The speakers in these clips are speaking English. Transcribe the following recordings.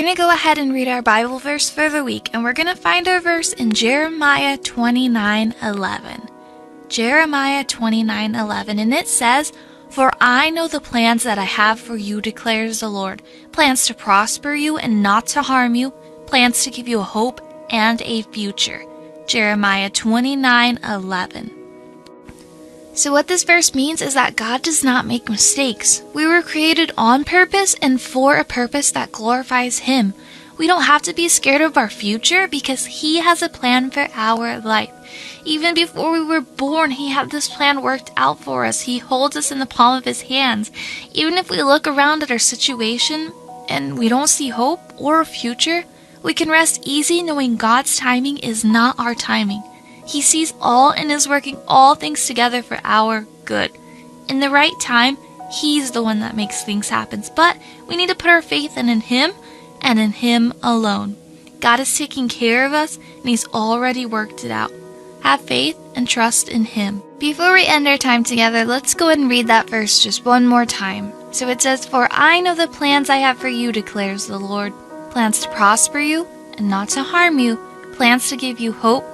going to go ahead and read our Bible verse for the week, and we're going to find our verse in Jeremiah 29:11. Jeremiah 29:11, and it says, "For I know the plans that I have for you, declares the Lord, plans to prosper you and not to harm you, plans to give you a hope and a future." Jeremiah 29:11. So what this verse means is that God does not make mistakes. We were created on purpose and for a purpose that glorifies Him. We don't have to be scared of our future because He has a plan for our life. Even before we were born, He had this plan worked out for us. He holds us in the palm of His hands. Even if we look around at our situation and we don't see hope or a future, we can rest easy knowing God's timing is not our timing. He sees all and is working all things together for our good. In the right time, He's the one that makes things happen. But we need to put our faith in Him and in Him alone. God is taking care of us and He's already worked it out. Have faith and trust in Him. Before we end our time together, let's go ahead and read that verse just one more time. So it says, "For I know the plans I have for you, declares the Lord. Plans to prosper you and not to harm you. Plans to give you hope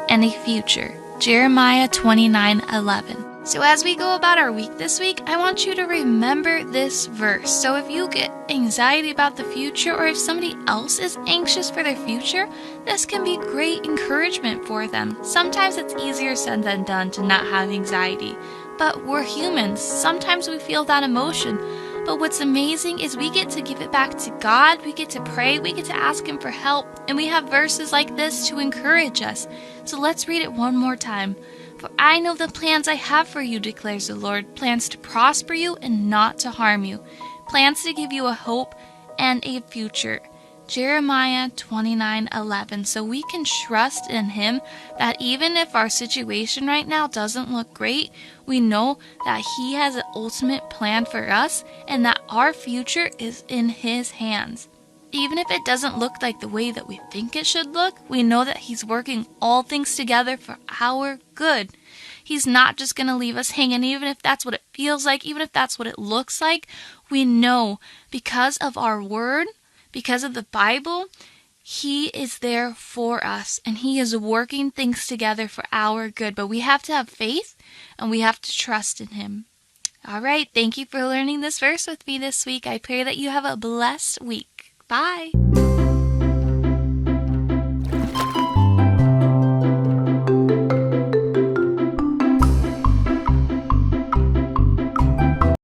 and a future." Jeremiah 29:11. So as we go about our week this week, I want you to remember this verse. So if you get anxiety about the future, or if somebody else is anxious for their future, this can be great encouragement for them. Sometimes it's easier said than done to not have anxiety, but we're humans. Sometimes we feel that emotion. But what's amazing is we get to give it back to God, we get to pray, we get to ask Him for help, and we have verses like this to encourage us. So let's read it one more time. "For I know the plans I have for you, declares the Lord, plans to prosper you and not to harm you, plans to give you a hope and a future." Jeremiah 29:11. So we can trust in Him that even if our situation right now doesn't look great, we know that He has an ultimate plan for us and that our future is in His hands. Even if it doesn't look like the way that we think it should look, we know that He's working all things together for our good. He's not just going to leave us hanging, even if that's what it feels like, even if that's what it looks like. We know because of our word, because of the Bible, He is there for us and He is working things together for our good. But we have to have faith and we have to trust in Him. All right, thank you for learning this verse with me this week. I pray that you have a blessed week. Bye.